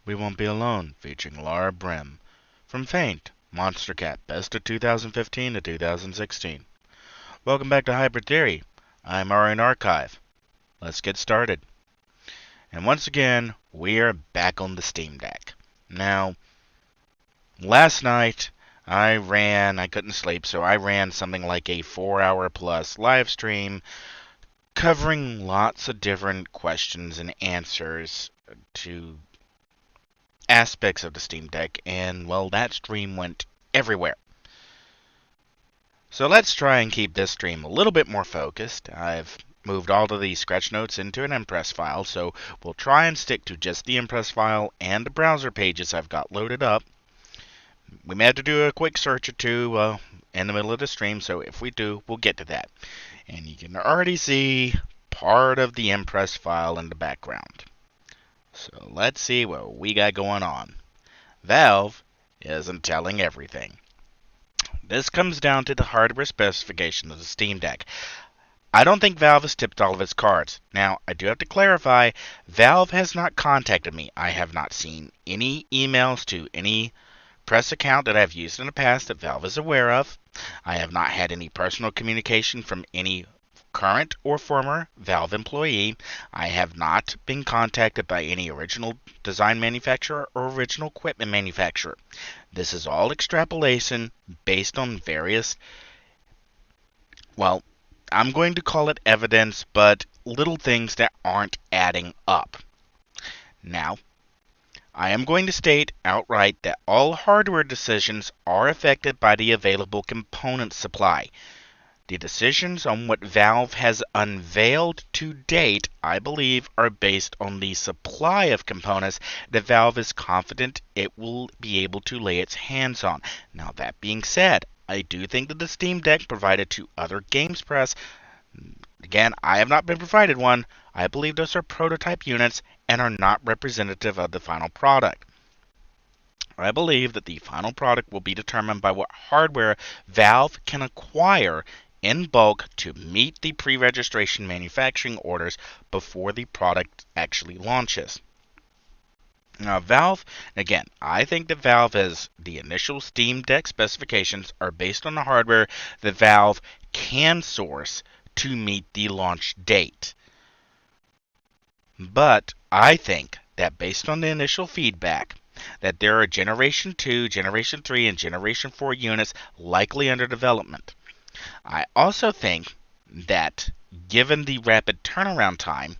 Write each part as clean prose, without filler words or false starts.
We Won't Be Alone, featuring Laura Brim. From Faint, Monster Cat, best of 2015 to 2016. Welcome back to Hybrid Theory. I'm Aurian Archive. Let's get started. And once again, we are back on the SteamDeck. Now, last night, I couldn't sleep, so I ran something like a 4-hour plus live stream covering lots of different questions and answers to aspects of the Steam Deck, and well, that stream went everywhere. So let's try and keep this stream a little bit more focused. I've moved all of these scratch notes into an Impress file, so we'll try and stick to just the Impress file and the browser pages I've got loaded up. We may have to do a quick search or two in the middle of the stream, so if we do, we'll get to that. And you can already see part of the Impress file in the background. So let's see what we got going on. Valve isn't telling everything. This comes down to the hardware specification of the Steam Deck. I don't think Valve has tipped all of its cards. Now, I do have to clarify, Valve has not contacted me. I have not seen any emails to any press account that I've used in the past that Valve is aware of. I have not had any personal communication from any current or former Valve employee. I have not been contacted by any original design manufacturer or original equipment manufacturer. This is all extrapolation based on various, well, I'm going to call it evidence, but little things that aren't adding up. Now, I am going to state outright that all hardware decisions are affected by the available component supply. The decisions on what Valve has unveiled to date, I believe, are based on the supply of components that Valve is confident it will be able to lay its hands on. Now, that being said, I do think that the Steam Deck provided to other games press, again, I have not been provided one, I believe those are prototype units and are not representative of the final product. I believe that the final product will be determined by what hardware Valve can acquire in bulk to meet the pre-registration manufacturing orders before the product actually launches. Now, Valve, again, I think that Valve has the initial Steam Deck specifications are based on the hardware that Valve can source to meet the launch date. But I think that based on the initial feedback, that there are Generation 2, Generation 3, and Generation 4 units likely under development. I also think that given the rapid turnaround time,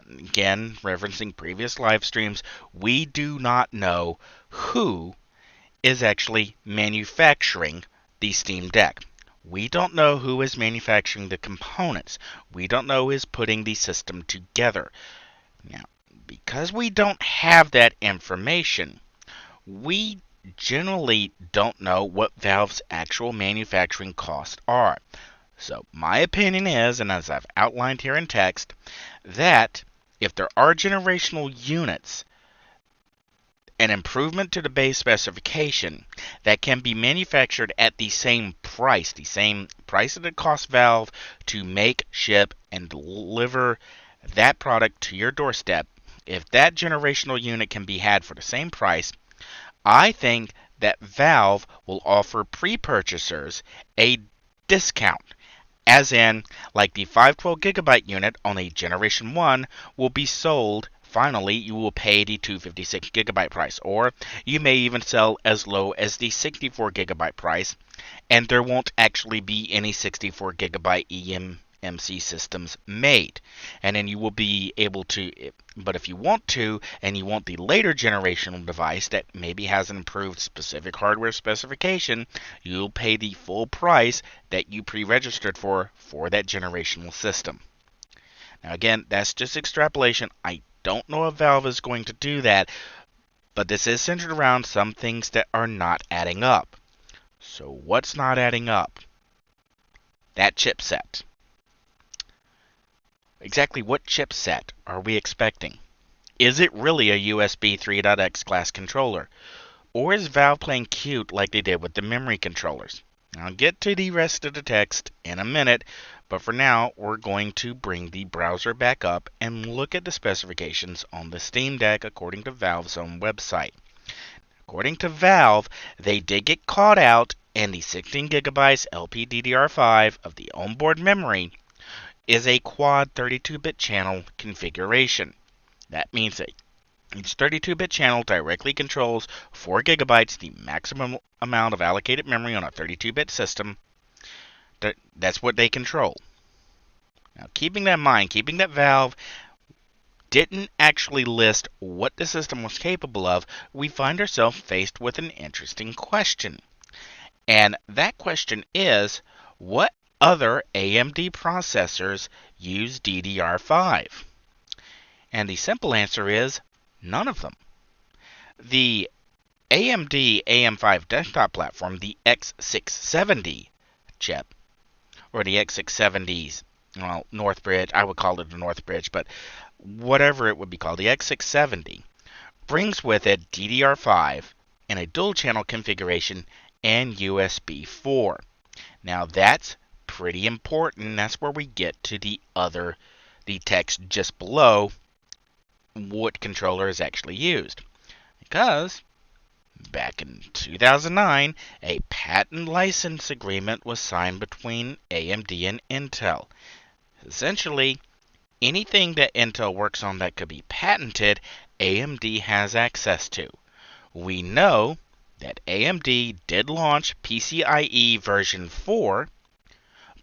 again, referencing previous live streams, we do not know who is actually manufacturing the Steam Deck. We don't know who is manufacturing the components. We don't know who is putting the system together. Now, because we don't have that information, we generally don't know what Valve's actual manufacturing costs are. So my opinion is, and as I've outlined here in text, that if there are generational units, an improvement to the base specification that can be manufactured at the same price that it costs Valve to make, ship, and deliver that product to your doorstep, if that generational unit can be had for the same price, I think that Valve will offer pre-purchasers a discount, as in, like the 512GB unit on a Generation 1 will be sold, finally you will pay the 256GB price, or you may even sell as low as the 64GB price, and there won't actually be any 64GB eMMC systems made. And then you will be able to, but if you want to, and you want the later generational device that maybe has an improved specific hardware specification, you'll pay the full price that you pre-registered for that generational system. Now again, that's just extrapolation. I don't know if Valve is going to do that, but this is centered around some things that are not adding up. So what's not adding up? That chipset. Exactly what chipset are we expecting? Is it really a USB 3.x class controller? Or is Valve playing cute like they did with the memory controllers? I'll get to the rest of the text in a minute, But for now, we're going to bring the browser back up and look at the specifications on the SteamDeck according to Valve's own website. According to Valve, they did get caught out, and the 16 gigabytes LPDDR5 of the onboard memory is a quad 32-bit channel configuration. That means that each 32-bit channel directly controls 4 gigabytes, the maximum amount of allocated memory on a 32-bit system. That's what they control. Now, keeping that in mind, keeping that Valve didn't actually list what the system was capable of, we find ourselves faced with an interesting question. And that question is, what other AMD processors use DDR5? And the simple answer is, none of them. The AMD AM5 desktop platform, the X670 chip, or the X670's, well, Northbridge, I would call it the Northbridge, but whatever it would be called, the X670, brings with it DDR5 in a dual channel configuration and USB 4. Now that's pretty important. That's where we get to the text just below what controller is actually used. Because back in 2009, a patent license agreement was signed between AMD and Intel. Essentially, anything that Intel works on that could be patented, AMD has access to. We know that AMD did launch PCIe version 4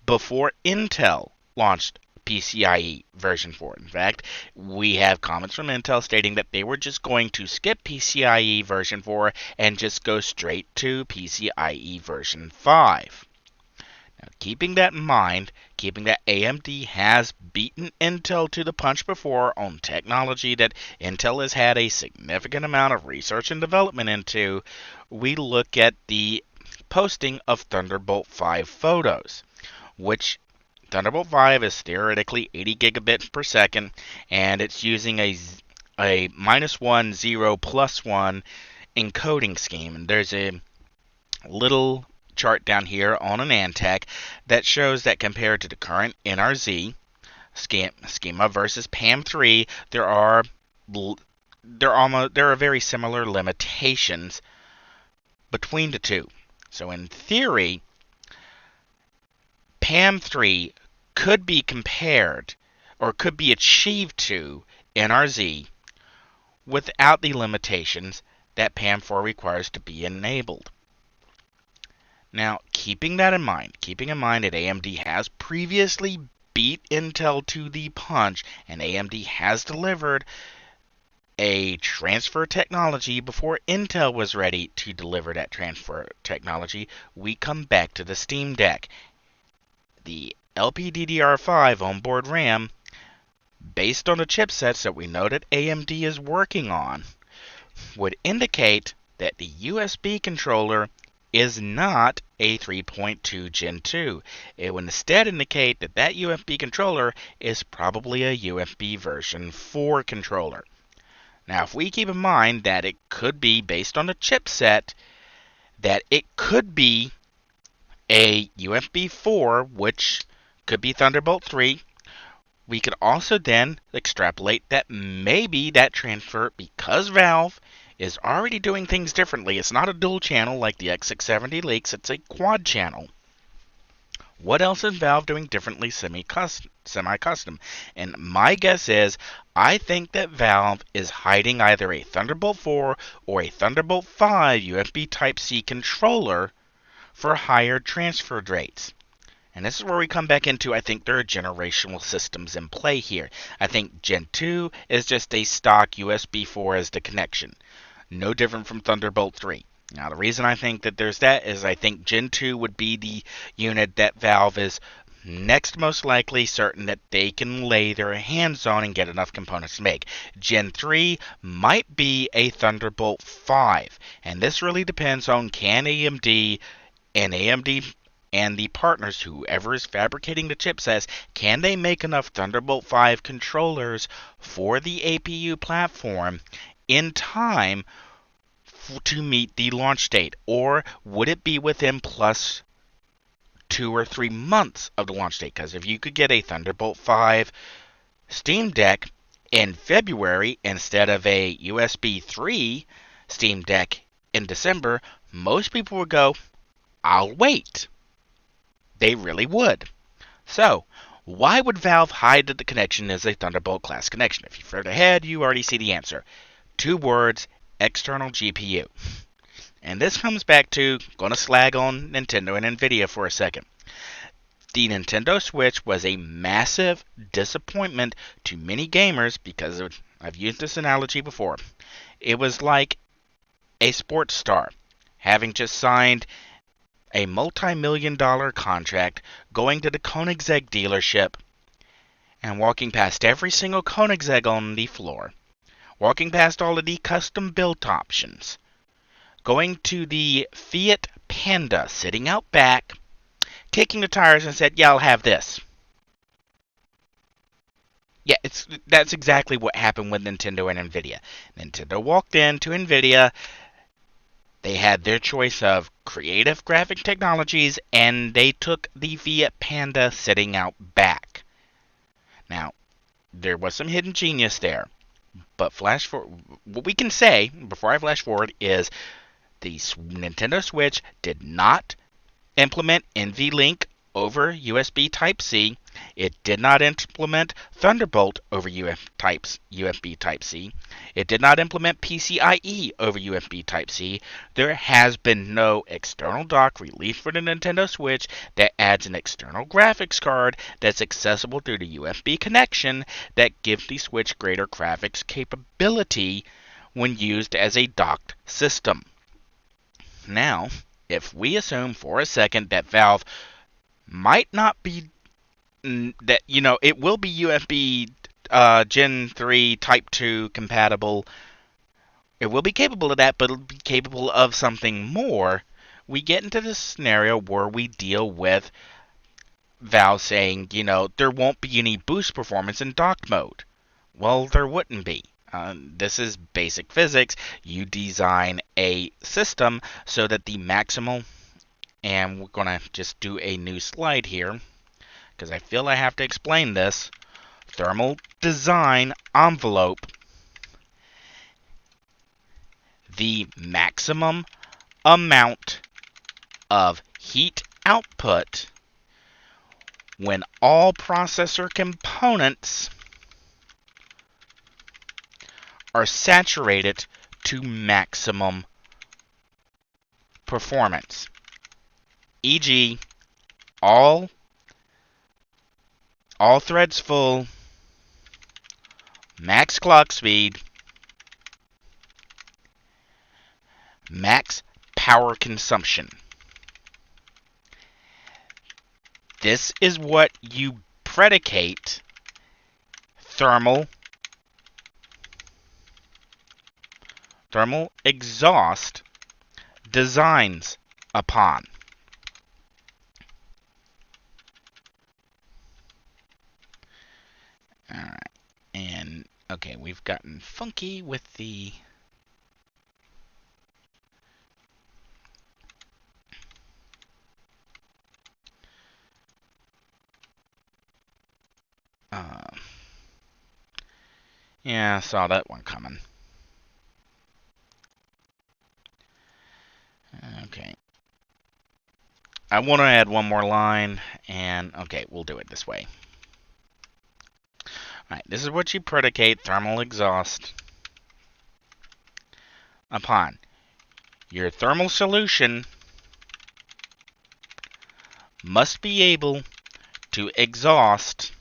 before Intel launched PCIe version 4. In fact, we have comments from Intel stating that they were just going to skip PCIe version 4 and just go straight to PCIe version 5. Now, keeping that in mind, keeping that AMD has beaten Intel to the punch before on technology that Intel has had a significant amount of research and development into, we look at the posting of Thunderbolt 5 photos, which Thunderbolt 5 is theoretically 80 gigabits per second, and it's using a -1, 0, +1 encoding scheme. And there's a little chart down here on an Antec that shows that compared to the current NRZ schema versus PAM3, there are very similar limitations between the two. So in theory, PAM3 could be compared or could be achieved to NRZ without the limitations that PAM4 requires to be enabled. Now, keeping in mind that AMD has previously beat Intel to the punch, and AMD has delivered a transfer technology before Intel was ready to deliver that transfer technology, we come back to the SteamDeck. The LPDDR5 onboard RAM, based on the chipsets that we know that AMD is working on, would indicate that the USB controller is not a 3.2 Gen 2. It would instead indicate that that USB controller is probably a USB version 4 controller. Now, if we keep in mind that it could be, based on the chipset, that it could be a USB 4, which could be Thunderbolt 3, we could also then extrapolate that maybe that transfer, because Valve is already doing things differently. It's not a dual channel like the X670 leaks, it's a quad channel. What else is Valve doing differently semi-custom? And my guess is, I think that Valve is hiding either a Thunderbolt 4 or a Thunderbolt 5 USB Type-C controller for higher transfer rates. And this is where we come back into, I think there are generational systems in play here. I think Gen 2 is just a stock USB 4 as the connection. No different from Thunderbolt 3. Now, the reason I think that there's that is I think Gen 2 would be the unit that Valve is next most likely certain that they can lay their hands on and get enough components to make. Gen 3 might be a Thunderbolt 5. And this really depends on can AMD and the partners, whoever is fabricating the chipsets, can they make enough Thunderbolt 5 controllers for the APU platform in time to meet the launch date? Or would it be within plus 2 or 3 months of the launch date. Because if you could get a Thunderbolt 5 Steam Deck in February instead of a USB 3 Steam Deck in December, most people would go, I'll wait. They really would. So, why would Valve hide that the connection is a Thunderbolt class connection? If you've read ahead, you already see the answer. 2 words, external GPU. And this comes back to, going to slag on Nintendo and Nvidia for a second. The Nintendo Switch was a massive disappointment to many gamers because I've used this analogy before. It was like a sports star having just signed a multi-million-dollar contract, going to the Koenigsegg dealership and walking past every single Koenigsegg on the floor, walking past all of the custom-built options, going to the Fiat Panda sitting out back, kicking the tires and said, yeah, I'll have this. Yeah, that's exactly what happened with Nintendo and Nvidia. Nintendo walked into Nvidia. They had their choice of creative graphic technologies, and they took the Fiat Panda sitting out back. Now, there was some hidden genius there, but flash forward, what we can say, before I flash forward, is the Nintendo Switch did not implement NVLink over USB Type-C. It did not implement Thunderbolt over USB Type-C. It did not implement PCIe over USB Type-C. There has been no external dock released for the Nintendo Switch that adds an external graphics card that's accessible through the USB connection that gives the Switch greater graphics capability when used as a docked system. Now, if we assume for a second that Valve might not be that, it will be USB Gen 3 Type 2 compatible. It will be capable of that, but it'll be capable of something more. We get into this scenario where we deal with Valve saying, there won't be any boost performance in docked mode. Well, there wouldn't be. This is basic physics. You design a system so that the maximal, and we're going to just do a new slide here, because I feel I have to explain this, thermal design envelope, the maximum amount of heat output when all processor components are saturated to maximum performance. E.g., all threads full, max clock speed, max power consumption. This is what you predicate thermal exhaust designs upon. Alright, and okay, we've gotten funky with the yeah, I saw that one coming. Okay. I want to add one more line, and okay, we'll do it this way. Alright, this is what you predicate thermal exhaust upon. Your thermal solution must be able to exhaust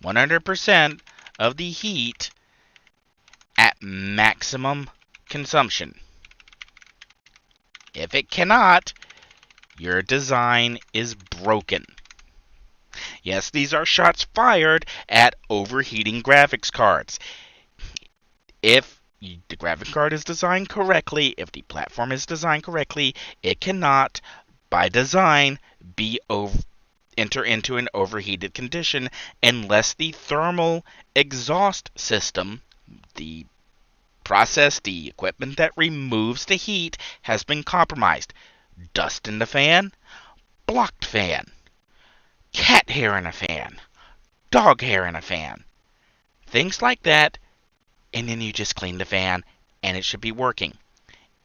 100% of the heat at maximum consumption. If it cannot, your design is broken. Yes, these are shots fired at overheating graphics cards. If the graphic card is designed correctly, if the platform is designed correctly, it cannot, by design, enter into an overheated condition unless the thermal exhaust system, the equipment that removes the heat, has been compromised. Dust in the fan, blocked fan, cat hair in a fan, dog hair in a fan, things like that, and then you just clean the fan and it should be working.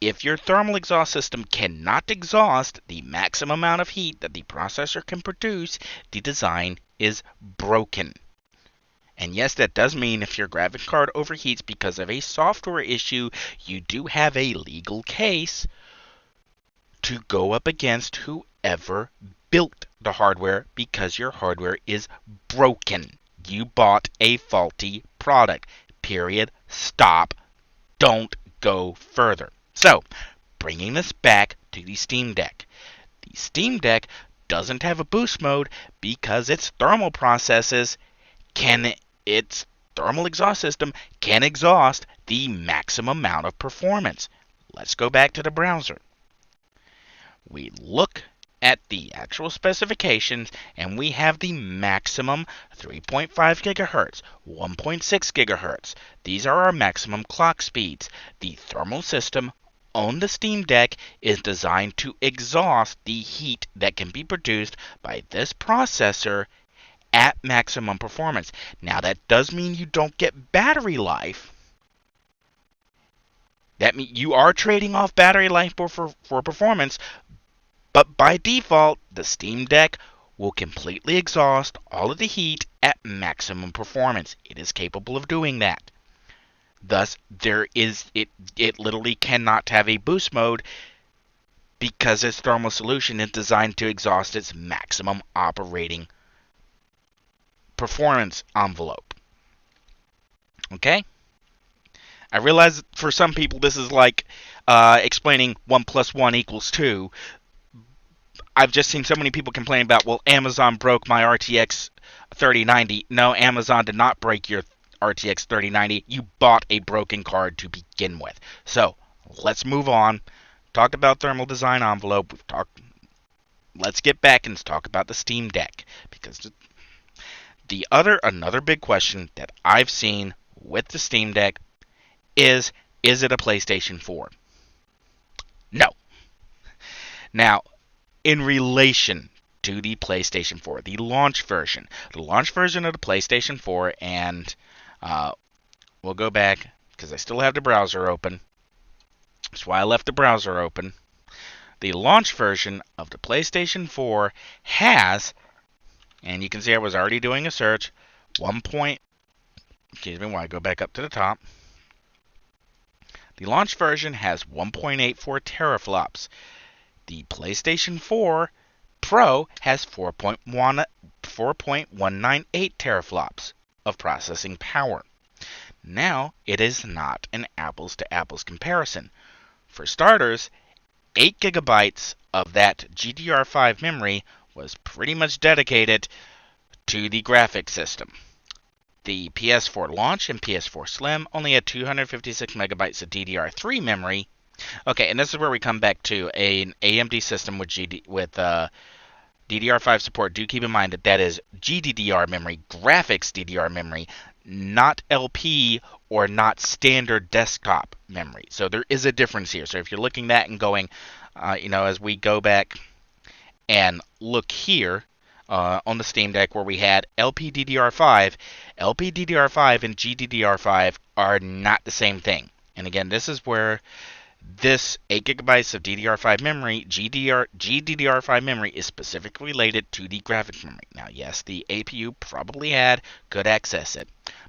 If your thermal exhaust system cannot exhaust the maximum amount of heat that the processor can produce, the design is broken. And yes, that does mean if your graphics card overheats because of a software issue, you do have a legal case to go up against whoever built the hardware because your hardware is broken. You bought a faulty product. Period. Stop. Don't go further. So, bringing this back to the SteamDeck. The SteamDeck doesn't have a boost mode because its thermal exhaust system can exhaust the maximum amount of performance. Let's go back to the browser. We look at the actual specifications and we have the maximum 3.5 gigahertz, 1.6 gigahertz. These are our maximum clock speeds. The thermal system on the SteamDeck is designed to exhaust the heat that can be produced by this processor at maximum performance. Now that does mean you don't get battery life. That means you are trading off battery life for performance, but by default, the SteamDeck will completely exhaust all of the heat at maximum performance. It is capable of doing that. Thus, it literally cannot have a boost mode because its thermal solution is designed to exhaust its maximum operating performance envelope. Okay? I realize for some people this is like explaining 1 + 1 = 2. I've just seen so many people complain about, well, Amazon broke my RTX 3090. No, Amazon did not break your RTX 3090. You bought a broken card to begin with. So, let's move on. Talked about thermal design envelope. Let's get back and talk about the SteamDeck. Because another big question that I've seen with the SteamDeck is it a PlayStation 4? No. Now, in relation to the PlayStation 4, the launch version of the PlayStation 4, and we'll go back because I still have the browser open. That's why I left the browser open. The launch version of the PlayStation 4 has, and you can see I was already doing a search, while I go back up to the top. The launch version has 1.84 teraflops. The PlayStation 4 Pro has 4.198 teraflops of processing power. Now, it is not an apples-to-apples comparison. For starters, 8 gigabytes of that GDDR5 memory was pretty much dedicated to the graphics system. The PS4 launch and PS4 Slim only had 256 megabytes of DDR3 memory. Okay, and this is where we come back to an AMD system with DDR5 support. Do keep in mind that is GDDR memory, graphics DDR memory, not LP or not standard desktop memory. So there is a difference here. So if you're looking at that and going, as we go back and look here on the SteamDeck where we had LPDDR5 and GDDR5 are not the same thing. And again, this is where this 8 gigabytes of DDR5 memory, GDDR5 memory, is specifically related to the graphics memory. Now, yes, the APU probably could access it.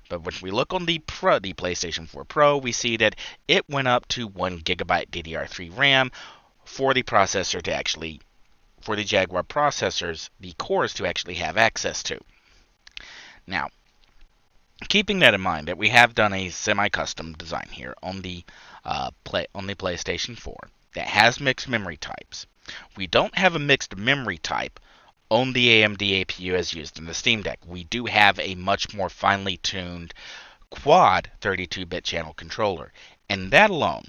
But when we look on the PlayStation 4 Pro, we see that it went up to 1 gigabyte DDR3 RAM for the processor for the Jaguar processors, the cores to actually have access to. Now, keeping that in mind, that we have done a semi-custom design here on the PlayStation 4 that has mixed memory types. We don't have a mixed memory type on the AMD APU as used in the SteamDeck. We do have a much more finely tuned quad 32-bit channel controller, and that alone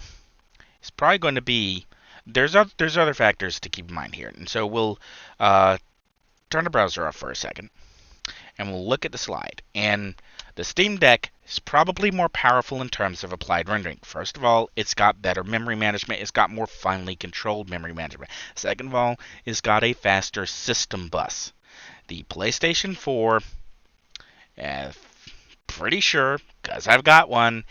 is probably going to be. There's other factors to keep in mind here, and so we'll turn the browser off for a second, and we'll look at the slide. And The Steam Deck is probably more powerful in terms of applied rendering. First of all, it's got better memory management. It's got more finely controlled memory management. Second of all, it's got a faster system bus. The PlayStation 4, pretty sure, because I've got one,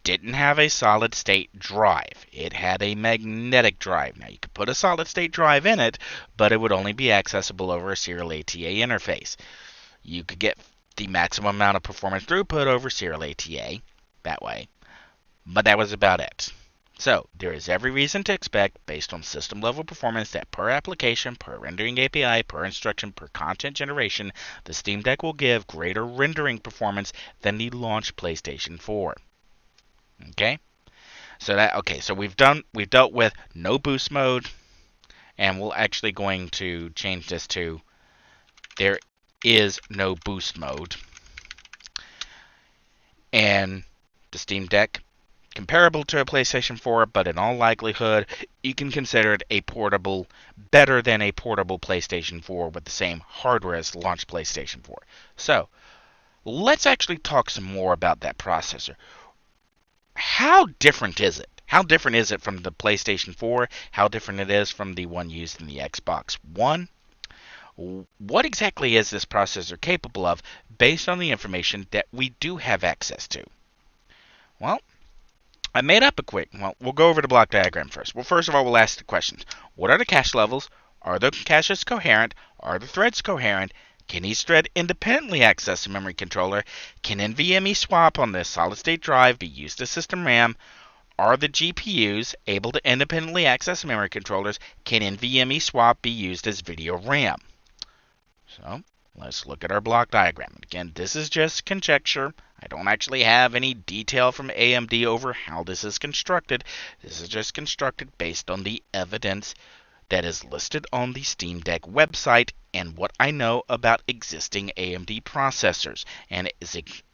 didn't have a solid state drive. It had a magnetic drive. Now, you could put a solid state drive in it, but it would only be accessible over a serial ATA interface. You could get the maximum amount of performance throughput over serial ATA that way, but that was about it. So, there is every reason to expect, based on system level performance, that per application, per rendering API, per instruction, per content generation, the Steam Deck will give greater rendering performance than the launch PlayStation 4. Okay? So we've dealt with no boost mode, and we're actually going to change this to there is no boost mode. And the Steam Deck, comparable to a PlayStation 4, but in all likelihood, you can consider it better than a portable PlayStation 4 with the same hardware as the launch PlayStation 4. So, let's actually talk some more about that processor. How different is it? How different is it from the PlayStation 4? How different it is from the one used in the Xbox One? What exactly is this processor capable of based on the information that we do have access to? Well, I made up we'll go over the block diagram first. Well, first of all, we'll ask the questions. What are the cache levels? Are the caches coherent? Are the threads coherent? Can each thread independently access a memory controller? Can NVMe swap on this solid-state drive be used as system RAM? Are the GPUs able to independently access memory controllers? Can NVMe swap be used as video RAM? So, let's look at our block diagram. Again, this is just conjecture. I don't actually have any detail from AMD over how this is constructed. This is just constructed based on the evidence that is listed on the Steam Deck website and what I know about existing AMD processors and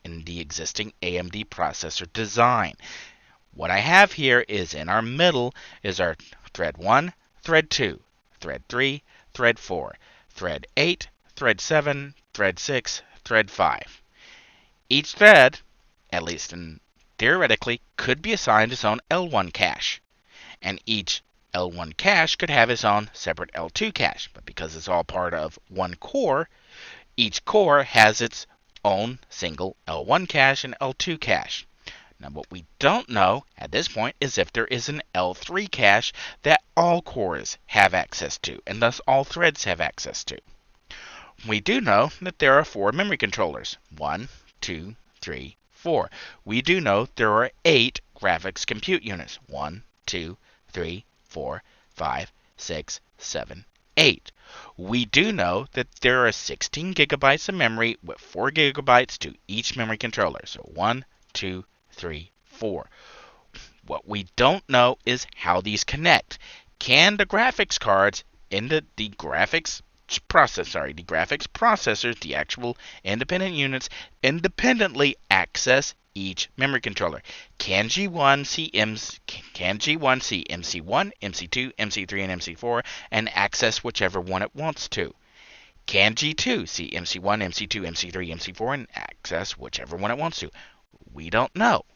in the existing AMD processor design. What I have here is in our middle is our thread 1, thread 2, thread 3, thread 4, thread 8, thread 7, thread 6, thread 5. Each thread, at least theoretically, could be assigned its own L1 cache, and each L1 cache could have its own separate L2 cache, but because it's all part of one core, each core has its own single L1 cache and L2 cache. Now, what we don't know at this point is if there is an L3 cache that all cores have access to, and thus all threads have access to. We do know that there are 4 memory controllers. 1, 2, 3, 4. We do know there are 8 graphics compute units. 1, 2, 3, 4, 5, 6, 7, 8. We do know that there are 16 gigabytes of memory with 4 gigabytes to each memory controller. So 1, 2, 3, 4. What we don't know is how these connect. Can the graphics cards in the graphics processors, the actual independent units, independently access each memory controller? Can G1 see MC1, MC2, MC3, and MC4 and access whichever one it wants to? Can G2 see MC1, MC2, MC3, MC4 and access whichever one it wants to? We don't know.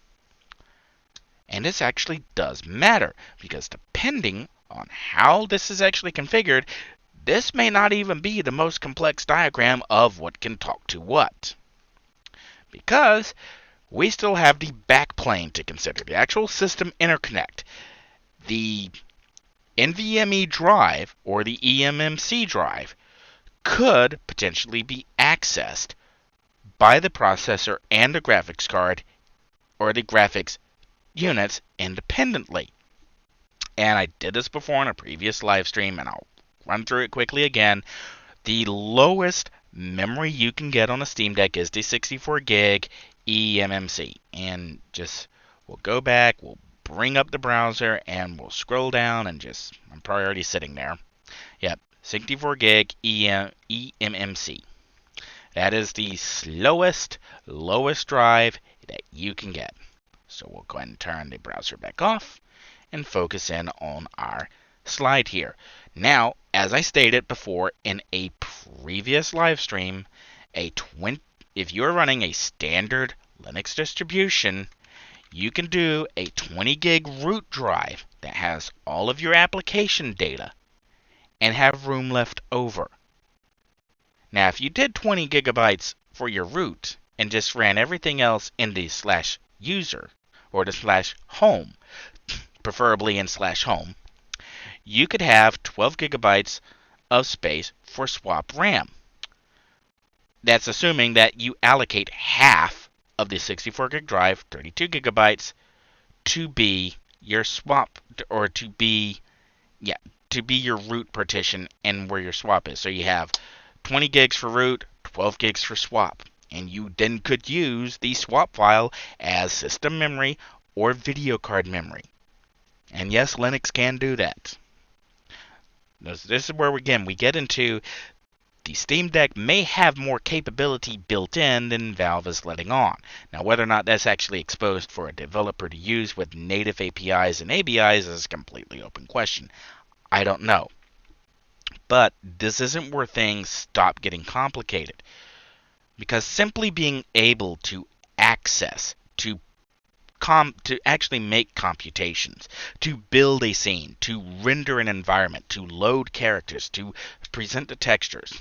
And this actually does matter, because depending on how this is actually configured, this may not even be the most complex diagram of what can talk to what. Because we still have the backplane to consider, the actual system interconnect. The NVMe drive, or the eMMC drive, could potentially be accessed by the processor and the graphics card, or the graphics units, independently. And I did this before in a previous live stream, and I'll run through it quickly again. The lowest memory you can get on a Steam Deck is the 64 gig eMMC. And we'll go back, we'll bring up the browser, and we'll scroll down and I'm probably already sitting there. Yep, 64 gig eMMC. That is the lowest drive that you can get. So we'll go ahead and turn the browser back off and focus in on our slide here. Now, as I stated before in a previous live stream, if you're running a standard Linux distribution, you can do a 20 gig root drive that has all of your application data and have room left over. Now, if you did 20 gigabytes for your root and just ran everything else in the /user or the /home, preferably in /home, you could have 12 gigabytes of space for swap RAM. That's assuming that you allocate half of the 64 gig drive, 32 gigabytes, to be your swap, or to be your root partition and where your swap is. So you have 20 gigs for root, 12 gigs for swap. And you then could use the swap file as system memory or video card memory. And yes, Linux can do that. This is where, again, we get into the SteamDeck may have more capability built in than Valve is letting on. Now, whether or not that's actually exposed for a developer to use with native APIs and ABIs is a completely open question. I don't know. But this isn't where things stop getting complicated. Because simply being able to access, to actually make computations, to build a scene, to render an environment, to load characters, to present the textures,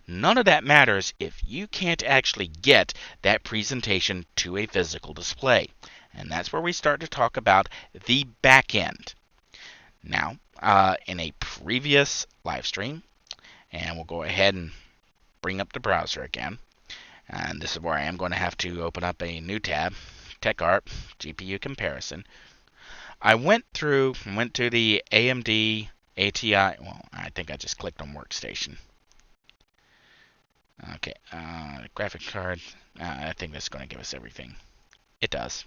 none of that matters if you can't actually get that presentation to a physical display. And that's where we start to talk about the backend. Now, in a previous live stream, and we'll go ahead and bring up the browser again. And this is where I am going to have to open up a new tab, TechArt, GPU comparison. I went to the AMD ATI, well, I think I just clicked on workstation. Okay, graphic card, I think that's going to give us everything. It does.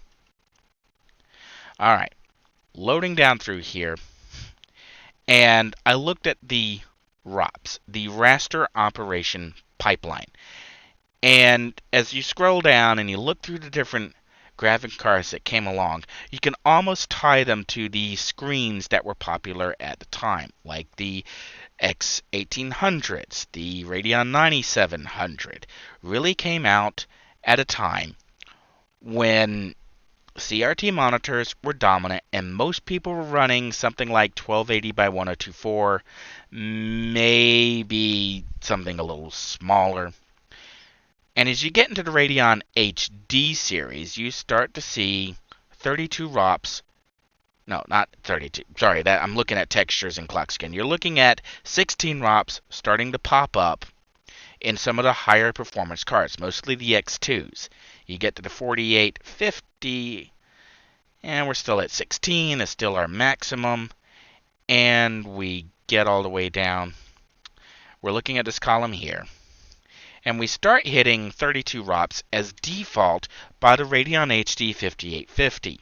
Alright, loading down through here, and I looked at the ROPS, the Raster Operation Pipeline. And as you scroll down and you look through the different graphic cards that came along, you can almost tie them to the screens that were popular at the time, like the X1800s, the Radeon 9700, really came out at a time when CRT monitors were dominant and most people were running something like 1280 by 1024, maybe something a little smaller. And as you get into the Radeon HD series, you start to see 32 ROPS. No, not 32. Sorry, I'm looking at textures and clock skin. You're looking at 16 ROPS starting to pop up in some of the higher performance cards, mostly the X2s. You get to the 4850, and we're still at 16. It's still our maximum. And we get all the way down. We're looking at this column here. And we start hitting 32 ROPS as default by the Radeon HD 5850.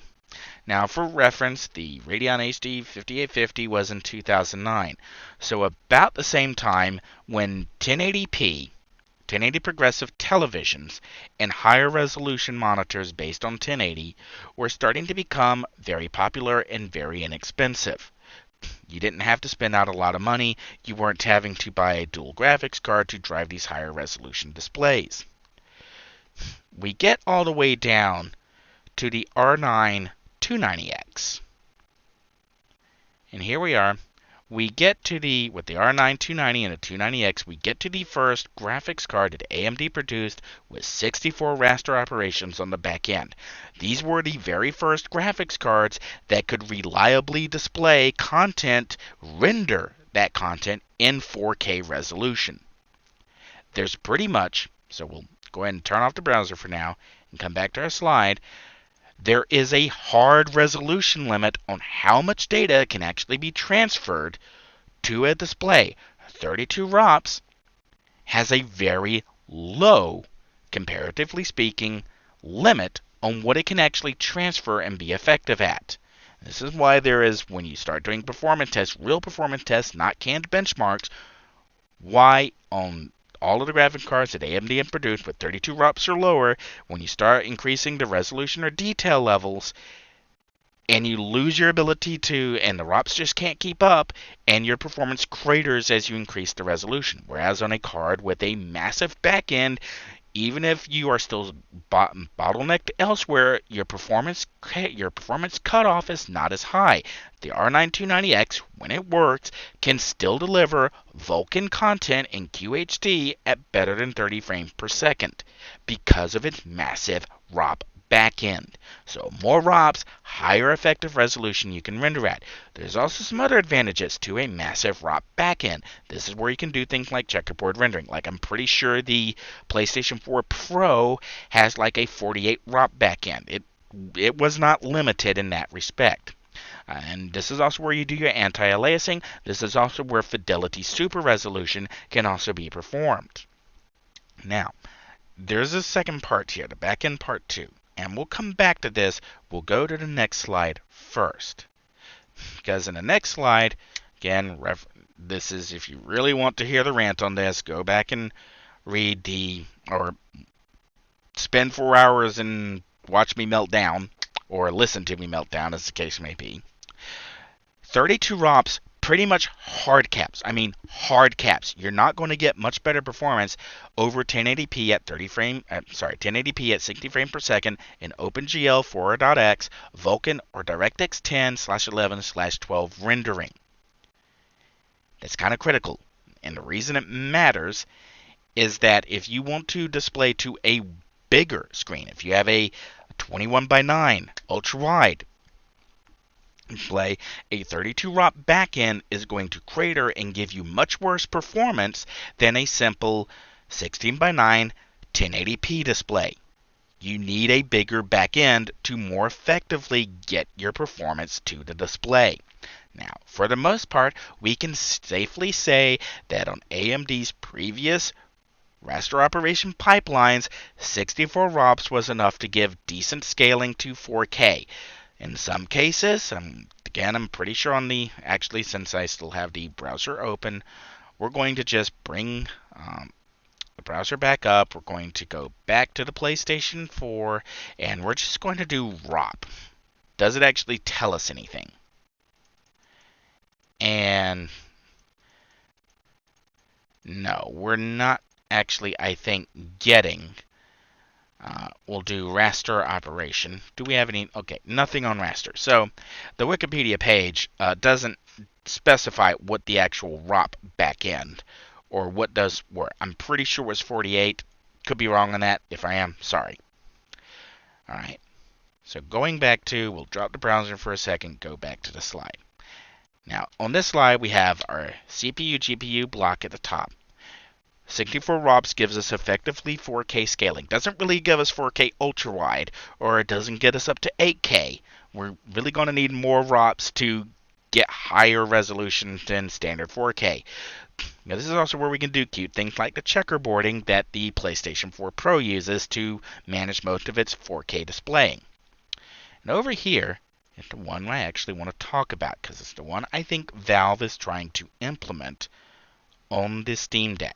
Now, for reference, the Radeon HD 5850 was in 2009. So about the same time when 1080p, 1080 progressive televisions, and higher resolution monitors based on 1080 were starting to become very popular and very inexpensive. You didn't have to spend out a lot of money. You weren't having to buy a dual graphics card to drive these higher resolution displays. We get all the way down to the R9 290X. And here we are. We get to with the R9 290 and the 290X, we get to the first graphics card that AMD produced with 64 raster operations on the back end. These were the very first graphics cards that could reliably display content, render that content in 4K resolution. There's pretty much, so we'll go ahead and turn off the browser for now and come back to our slide. There is a hard resolution limit on how much data can actually be transferred to a display. 32 ROPS has a very low, comparatively speaking, limit on what it can actually transfer and be effective at. This is why there is, when you start doing performance tests, real performance tests, not canned benchmarks, why on all of the graphic cards that AMD have produced with 32 ROPS or lower, when you start increasing the resolution or detail levels, and you lose your ability to, and the ROPS just can't keep up, and your performance craters as you increase the resolution. Whereas on a card with a massive back end, even if you are still bottlenecked elsewhere, your performance cutoff is not as high. The R9290X, when it works, can still deliver Vulkan content in QHD at better than 30 frames per second because of its massive ROP backend. So more ROPs, higher effective resolution you can render at. There's also some other advantages to a massive ROP backend. This is where you can do things like checkerboard rendering. Like I'm pretty sure the PlayStation 4 Pro has like a 48 ROP backend. It was not limited in that respect. And this is also where you do your anti-aliasing. This is also where fidelity super resolution can also be performed. Now, there's a second part here, the backend part 2. And we'll come back to this. We'll go to the next slide first. Because in the next slide, again, this is if you really want to hear the rant on this, go back and read or spend 4 hours and watch me melt down, or listen to me melt down, as the case may be. 32 ROPs, pretty much hard caps. I mean, hard caps. You're not going to get much better performance over 1080p at 1080p at 60 frames per second in OpenGL 4.x, Vulkan, or DirectX 10/11/12 rendering. That's kind of critical. And the reason it matters is that if you want to display to a bigger screen, if you have a 21:9 ultra-wide display, a 32 ROP backend is going to crater and give you much worse performance than a simple 16:9 1080p display. You need a bigger backend to more effectively get your performance to the display. Now, for the most part, we can safely say that on AMD's previous raster operation pipelines, 64 ROPs was enough to give decent scaling to 4K. In some cases, again, I'm pretty sure actually, since I still have the browser open, we're going to just bring the browser back up. We're going to go back to the PlayStation 4, and we're just going to do ROP. Does it actually tell us anything? And no, we're not actually, I think, getting. We'll do raster operation. Do we have any? Okay, nothing on raster. So the Wikipedia page doesn't specify what the actual ROP backend or what does work. I'm pretty sure it was 48. Could be wrong on that. If I am, sorry. All right. So going back to, we'll drop the browser for a second, go back to the slide. Now, on this slide, we have our CPU, GPU block at the top. 64 ROPs gives us effectively 4K scaling. Doesn't really give us 4K ultra-wide, or it doesn't get us up to 8K. We're really going to need more ROPs to get higher resolution than standard 4K. Now, this is also where we can do cute things like the checkerboarding that the PlayStation 4 Pro uses to manage most of its 4K displaying. And over here is the one I actually want to talk about, because it's the one I think Valve is trying to implement on the SteamDeck.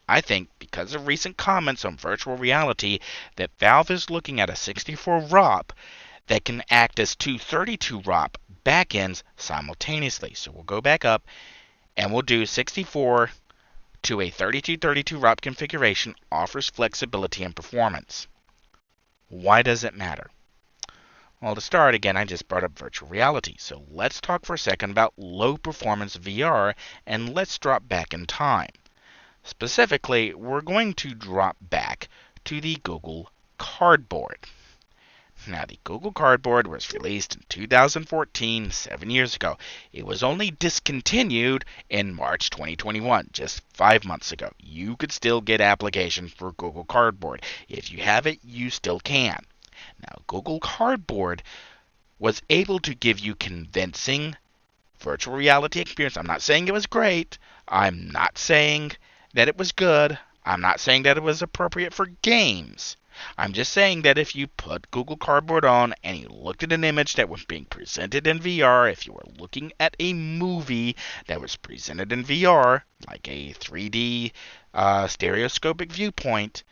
I think, because of recent comments on virtual reality, that Valve is looking at a 64 ROP that can act as two 32 ROP backends simultaneously. So we'll go back up and we'll do 64 to a 32 ROP configuration offers flexibility and performance. Why does it matter? Well, to start, again, I just brought up virtual reality. So let's talk for a second about low performance VR, and let's drop back in time. Specifically, we're going to drop back to the Google Cardboard. Now, the Google Cardboard was released in 2014, 7 years ago. It was only discontinued in March 2021, just 5 months ago. You could still get applications for Google Cardboard. If you have it, you still can. Now, Google Cardboard was able to give you convincing virtual reality experience. I'm not saying it was great. I'm not saying that it was good. I'm not saying that it was appropriate for games. I'm just saying that if you put Google Cardboard on and you looked at an image that was being presented in VR, if you were looking at a movie that was presented in VR, like a 3D stereoscopic viewpoint,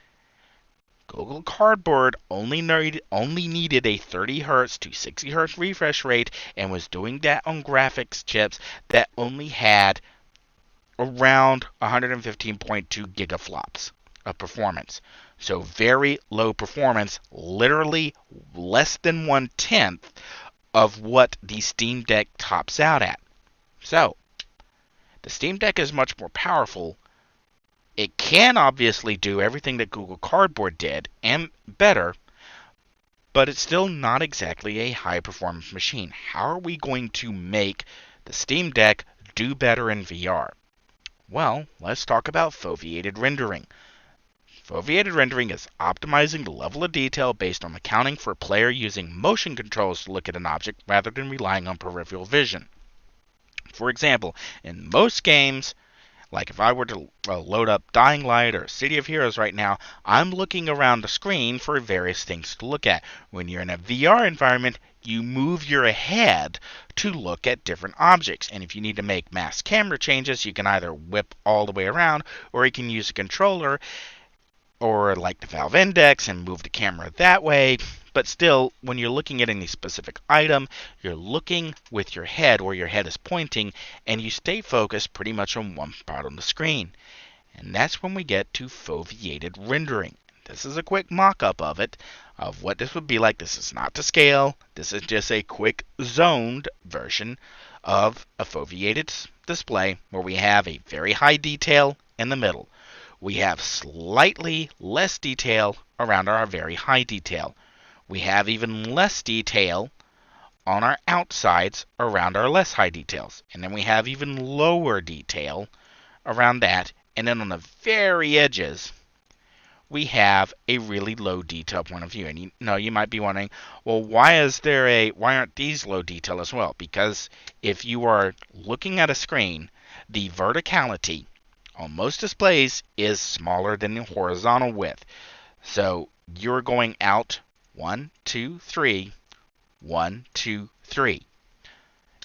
Google Cardboard only needed a 30 Hz to 60 Hz refresh rate and was doing that on graphics chips that only had around 115.2 gigaflops. of performance. So very low performance, literally less than 1/10 of what the Steam Deck tops out at. So, the Steam Deck is much more powerful. It can obviously do everything that Google Cardboard did and better, but it's still not exactly a high performance machine. How are we going to make the Steam Deck do better in VR? Well, let's talk about foveated rendering. Foveated rendering is optimizing the level of detail based on accounting for a player using motion controls to look at an object rather than relying on peripheral vision. For example, in most games, like if I were to load up Dying Light or City of Heroes right now, I'm looking around the screen for various things to look at. When you're in a VR environment, you move your head to look at different objects. And if you need to make mass camera changes, you can either whip all the way around, or you can use a controller, or like the Valve Index and move the camera that way. But still, when you're looking at any specific item, you're looking with your head where your head is pointing, and you stay focused pretty much on one spot on the screen. And that's when we get to foveated rendering. This is a quick mock-up of it, of what this would be like. This is not to scale. This is just a quick zoned version of a foveated display where we have a very high detail in the middle. We have slightly less detail around our very high detail. We have even less detail on our outsides around our less high details. And then we have even lower detail around that. And then on the very edges, we have a really low detail point of view. And you might be wondering, well, why aren't these low detail as well? Because if you are looking at a screen, the verticality on most displays is smaller than the horizontal width. So you're going out 1, 2, 3, 1, 2, 3.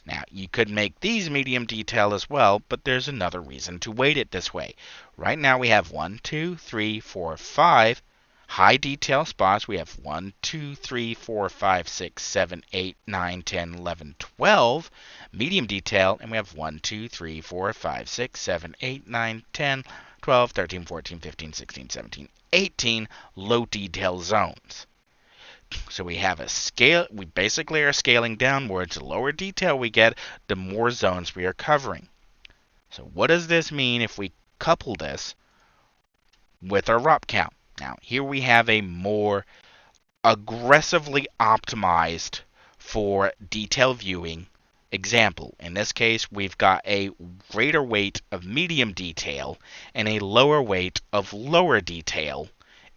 Now, you could make these medium detail as well, but there's another reason to weight it this way. Right now we have 1, 2, 3, 4, 5 high detail spots. We have 1, 2, 3, 4, 5, 6, 7, 8, 9, 10, 11, 12 medium detail, and we have 1, 2, 3, 4, 5, 6, 7, 8, 9, 10, 12, 13, 14, 15, 16, 17, 18 low detail zones. So we have a scale. We basically are scaling downwards. The lower detail we get, the more zones we are covering. So what does this mean if we couple this with our ROP count? Now, here we have a more aggressively optimized for detail viewing example. In this case, we've got a greater weight of medium detail and a lower weight of lower detail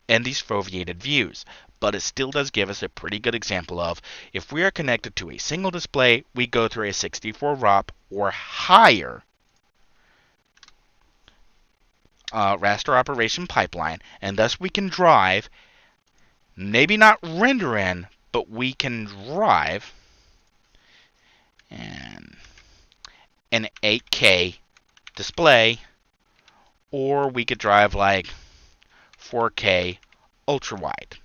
in these foveated views. But it still does give us a pretty good example of if we are connected to a single display, we go through a 64 ROP or higher raster operation pipeline, and thus we can drive, maybe not render in, but we can drive an 8K display, or we could drive like 4K ultra wide.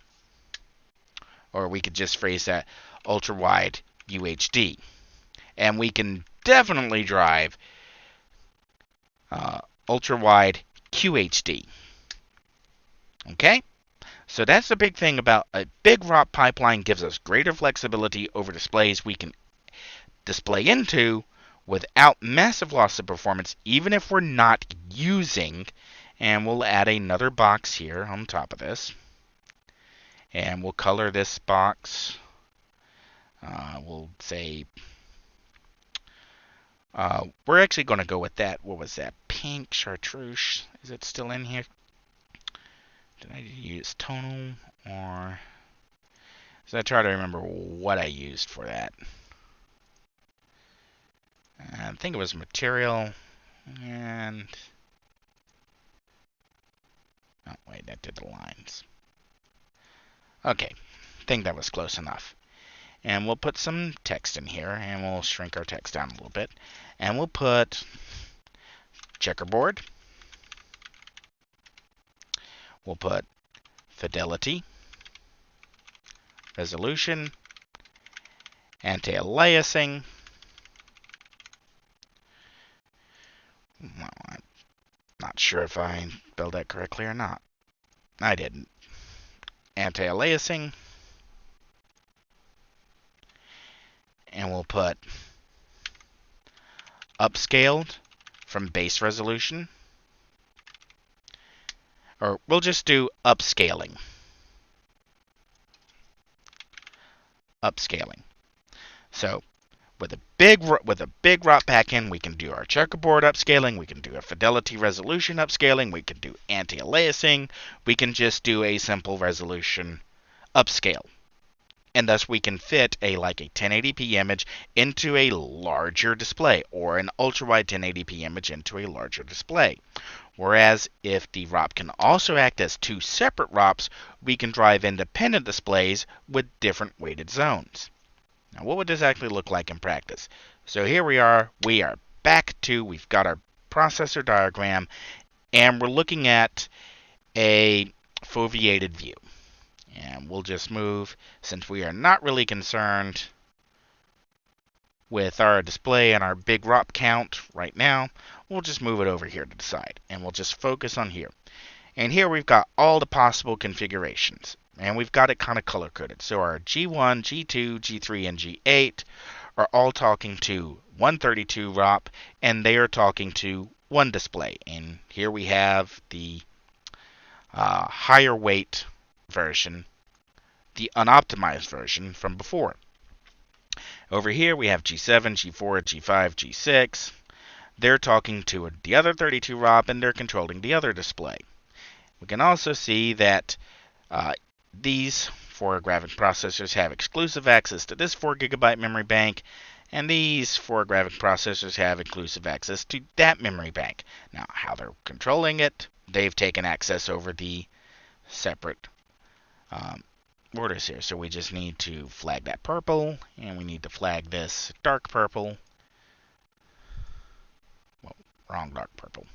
Or we could just phrase that ultra wide UHD. And we can definitely drive ultra wide QHD. Okay? So that's the big thing about a big ROP pipeline. Gives us greater flexibility over displays we can display into without massive loss of performance, even if we're not using. And we'll add another box here on top of this. And we'll color this box. We'll say we're actually going to go with that. What was that? Pink chartreuse. Is it still in here? Did I use tonal or? So I try to remember what I used for that. I think it was material and. Oh wait, that did the lines. Okay, I think that was close enough. And we'll put some text in here, and we'll shrink our text down a little bit. And we'll put checkerboard. We'll put fidelity, resolution, anti-aliasing. Well, I'm not sure if I spelled that correctly or not. I didn't. Anti-aliasing. And we'll put upscaled from base resolution. Or we'll just do upscaling. Upscaling. So with a big ROP backend, we can do our checkerboard upscaling, we can do a fidelity resolution upscaling, we can do anti-aliasing, we can just do a simple resolution upscale. And thus we can fit a 1080p image into a larger display, or an ultra-wide 1080p image into a larger display. Whereas if the ROP can also act as two separate ROPs, we can drive independent displays with different weighted zones. Now, what would this actually look like in practice? So here we are back to, we've got our processor diagram, and we're looking at a foveated view. And we'll just move, since we are not really concerned with our display and our big ROP count right now, we'll just move it over here to the side, and we'll just focus on here. And here we've got all the possible configurations. And we've got it kind of color-coded. So our G1, G2, G3, and G8 are all talking to 132 ROP, and they are talking to one display. And here we have the higher weight version, the unoptimized version from before. Over here we have G7, G4, G5, G6. They're talking to the other 32 ROP, and they're controlling the other display. We can also see that these 4 graphic processors have exclusive access to this 4 GB memory bank, and these 4 graphic processors have exclusive access to that memory bank. Now, how they're controlling it, they've taken access over the separate orders here. So we just need to flag that purple, and we need to flag this dark purple. Well, wrong dark purple.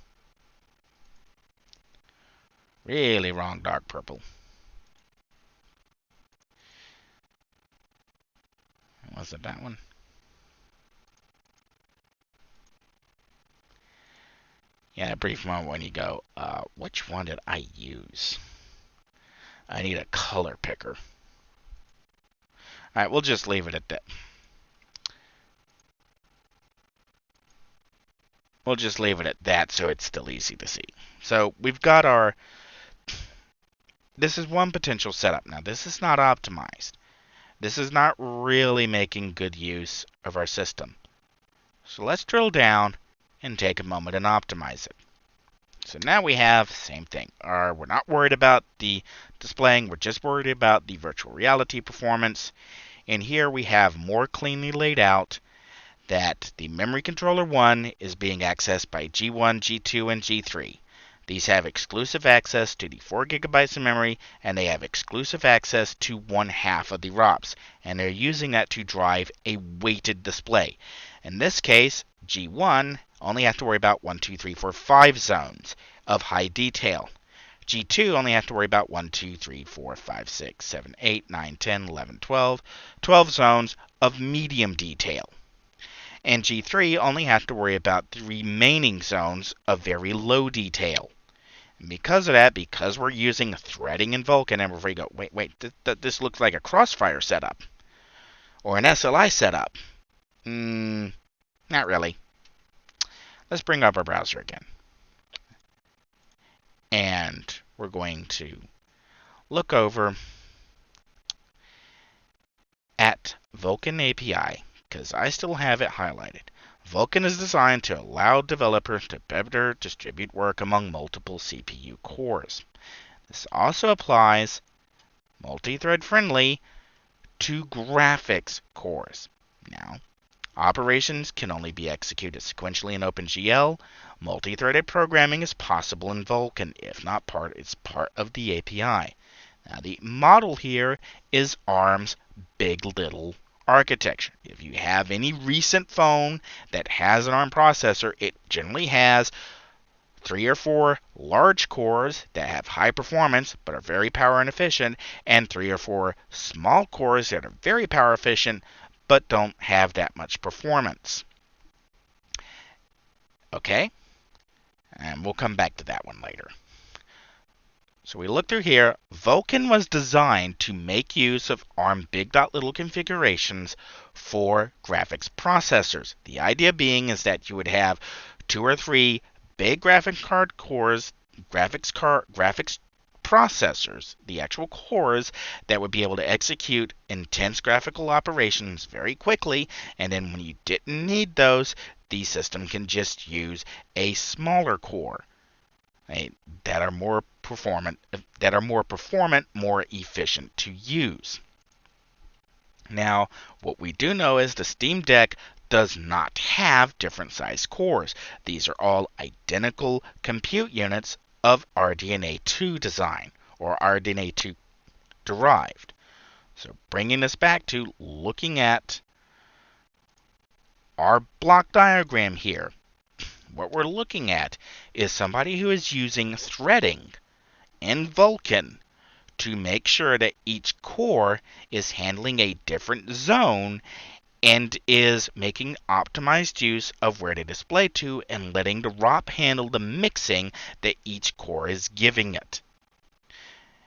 Really wrong dark purple. Was it that one? Yeah, a brief moment when you go, which one did I use? I need a color picker. Alright, we'll just leave it at that. We'll just leave it at that so it's still easy to see. So we've got our... This is one potential setup. Now, this is not optimized. This is not really making good use of our system. So let's drill down and take a moment and optimize it. So now we have the same thing. We're not worried about the displaying, we're just worried about the virtual reality performance. And here we have more cleanly laid out that the memory controller 1 is being accessed by G1, G2, and G3. These have exclusive access to the 4 GB of memory, and they have exclusive access to 1/2 of the ROPs, and they're using that to drive a weighted display. In this case, G1 only have to worry about 1, 2, 3, 4, 5 zones of high detail. G2 only have to worry about 1, 2, 3, 4, 5, 6, 7, 8, 9, 10, 11, 12. 12 zones of medium detail. And G3 only have to worry about the remaining zones of very low detail. And because of that, because we're using threading in Vulkan, and we're go, wait, this looks like a Crossfire setup. Or an SLI setup. Not really. Let's bring up our browser again. And we're going to look over at Vulkan API, because I still have it highlighted. Vulkan is designed to allow developers to better distribute work among multiple CPU cores. This also applies, multi-thread friendly, to graphics cores. Now, operations can only be executed sequentially in OpenGL. Multi-threaded programming is possible in Vulkan, if not it's part of the API. Now, the model here is ARM's Big Little architecture. If you have any recent phone that has an ARM processor, it generally has 3 or 4 large cores that have high performance but are very power inefficient, and 3 or 4 small cores that are very power efficient but don't have that much performance. Okay? And we'll come back to that one later. So we look through here. Vulkan was designed to make use of ARM big.little configurations for graphics processors. The idea being is that you would have 2 or 3 big graphics card cores, graphics processors, the actual cores that would be able to execute intense graphical operations very quickly, and then when you didn't need those, the system can just use a smaller core, right, that are more performant, more efficient to use. Now, what we do know is the SteamDeck does not have different size cores. These are all identical compute units of RDNA 2 design, or RDNA 2 derived. So bringing us back to looking at our block diagram here, what we're looking at is somebody who is using threading in Vulkan to make sure that each core is handling a different zone and is making optimized use of where to display to and letting the ROP handle the mixing that each core is giving it.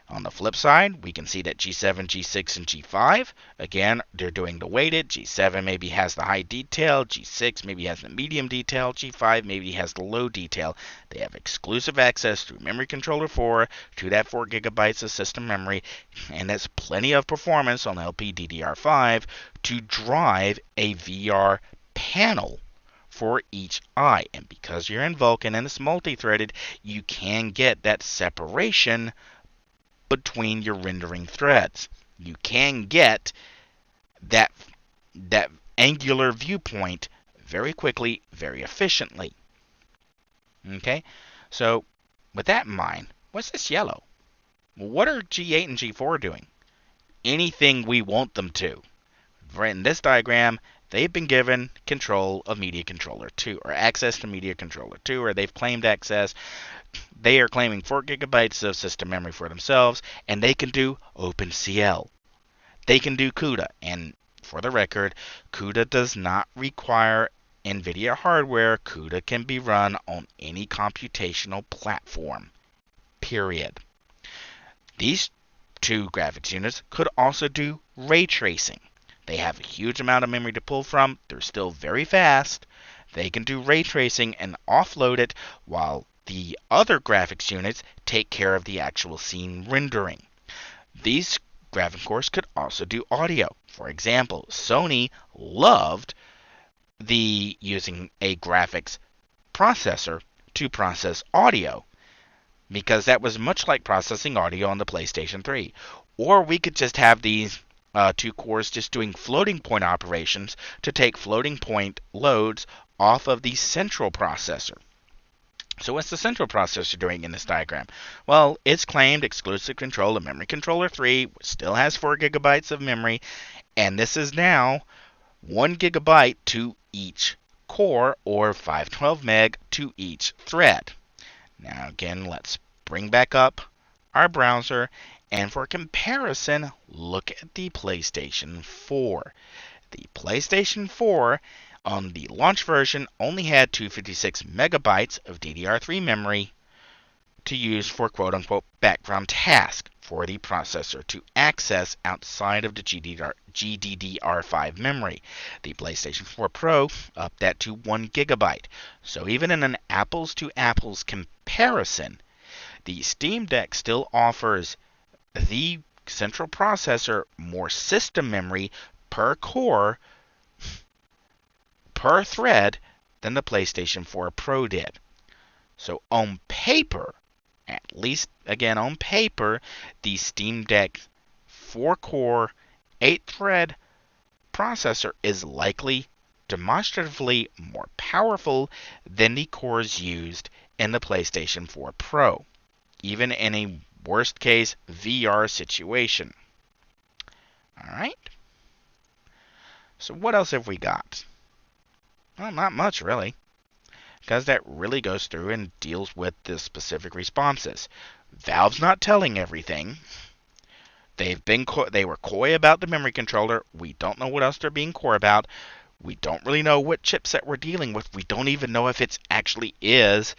On the flip side, we can see that G7, G6, and G5, again, they're doing the weighted. G7 maybe has the high detail, G6 maybe has the medium detail, G5 maybe has the low detail. They have exclusive access through Memory Controller 4 to that 4 gigabytes of system memory, and that's plenty of performance on LPDDR5 to drive a VR panel for each eye. And because you're in Vulkan and it's multi-threaded, you can get that separation between your rendering threads. You can get that angular viewpoint very quickly, very efficiently. Okay? So, with that in mind, what's this yellow? Well, what are G8 and G4 doing? Anything we want them to. In this diagram, they've been given control of Media Controller 2, or access to Media Controller 2, or they've claimed access. They are claiming 4 gigabytes of system memory for themselves, and they can do OpenCL. They can do CUDA, and for the record, CUDA does not require NVIDIA hardware. CUDA can be run on any computational platform, period. These 2 graphics units could also do ray tracing. They have a huge amount of memory to pull from. They're still very fast. They can do ray tracing and offload it while the other graphics units take care of the actual scene rendering. These graphic cores could also do audio. For example, Sony loved using a graphics processor to process audio, because that was much like processing audio on the PlayStation 3. Or we could just have these 2 cores just doing floating point operations to take floating point loads off of the central processor. So what's the central processor doing in this diagram? Well, it's claimed exclusive control of Memory Controller 3, which still has 4 gigabytes of memory, and this is now 1 gigabyte to each core, or 512 meg to each thread. Now again, let's bring back up our browser, and for comparison, look at the PlayStation 4. The PlayStation 4 on the launch version only had 256 megabytes of DDR3 memory to use for quote-unquote background task for the processor to access outside of the GDDR5 memory. The PlayStation 4 Pro upped that to 1 gigabyte. So even in an apples-to-apples comparison, the SteamDeck still offers the central processor more system memory per core, per thread, than the PlayStation 4 Pro did. So on paper, at least again on paper, the SteamDeck 4-core, 8-thread processor is likely demonstratively more powerful than the cores used in the PlayStation 4 Pro, even in a worst case VR situation. Alright? So what else have we got? Well, not much really, because that really goes through and deals with the specific responses. Valve's not telling everything. They were coy about the memory controller. We don't know what else they're being coy about. We don't really know what chipset we're dealing with. We don't even know if it actually is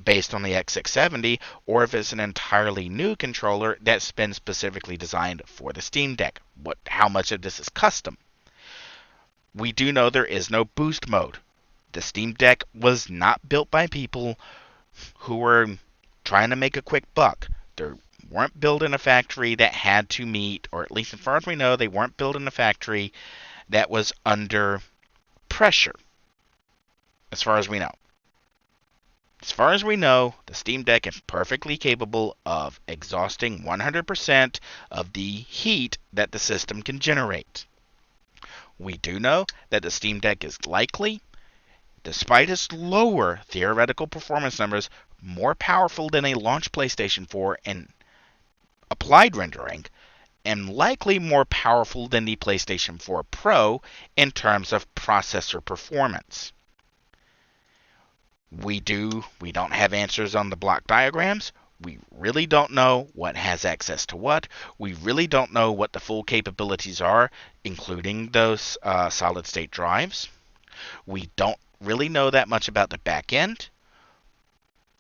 based on the X670, or if it's an entirely new controller that's been specifically designed for the Steam Deck. How much of this is custom? We do know there is no boost mode. The Steam Deck was not built by people who were trying to make a quick buck. They weren't built in a factory that had to meet, or at least as far as we know, they weren't built in a factory that was under pressure, as far as we know. As far as we know, the Steam Deck is perfectly capable of exhausting 100% of the heat that the system can generate. We do know that the Steam Deck is likely, despite its lower theoretical performance numbers, more powerful than a launch PlayStation 4 in applied rendering, and likely more powerful than the PlayStation 4 Pro in terms of processor performance. We don't have answers on the block diagrams. We really don't know what has access to what. We really don't know what the full capabilities are, including those solid-state drives. We don't really know that much about the backend.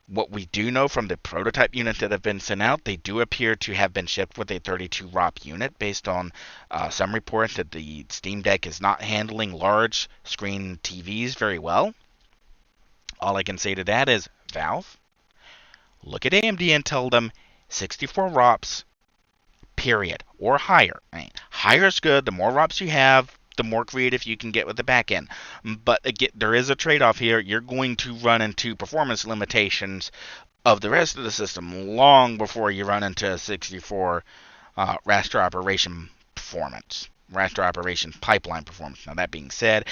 What we do know from the prototype units that have been sent out, they do appear to have been shipped with a 32 ROP unit, based on some reports that the Steam Deck is not handling large screen TVs very well. All I can say to that is, Valve, look at AMD and tell them 64 ROPs, period, or higher. I mean, higher is good. The more ROPs you have, the more creative you can get with the back end. But again, there is a trade-off here. You're going to run into performance limitations of the rest of the system long before you run into 64 raster operation performance. Raster operation pipeline performance. Now, that being said,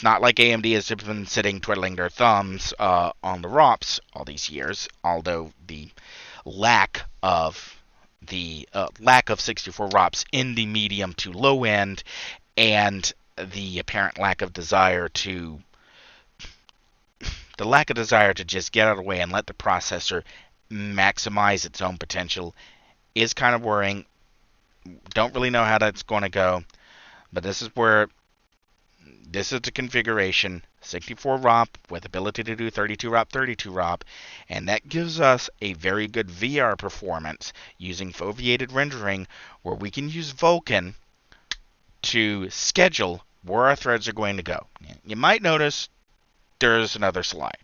not like AMD has been sitting twiddling their thumbs on the ROPs all these years, although the lack of 64 ROPs in the medium to low end, and the apparent lack of desire to just get out of the way and let the processor maximize its own potential is kind of worrying. Don't really know how that's going to go, but this is the configuration: 64 ROP with ability to do 32 ROP, and that gives us a very good VR performance using foveated rendering, where we can use Vulkan to schedule where our threads are going to go. You might notice there's another slide,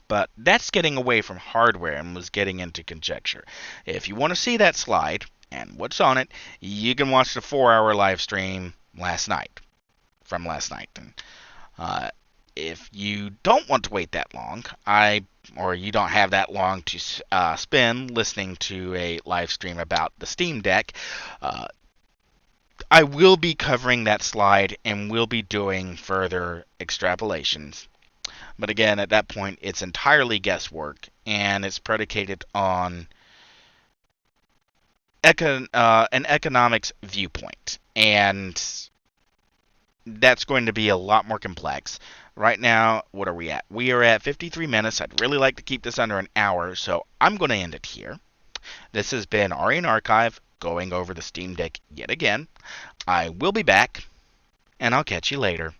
but that's getting away from hardware and was getting into conjecture. If you want to see that slide and what's on it, you can watch the 4-hour live stream from last night. And if you don't want to wait that long, or you don't have that long to spend listening to a live stream about the Steam Deck, I will be covering that slide and will be doing further extrapolations. But again, at that point, it's entirely guesswork, and it's predicated on an economics viewpoint, and that's going to be a lot more complex. Right now, what are we at? We are at 53 minutes. I'd really like to keep this under an hour, so I'm going to end it here. This has been Aurian Archive, going over the Steam Deck yet again. I will be back, and I'll catch you later.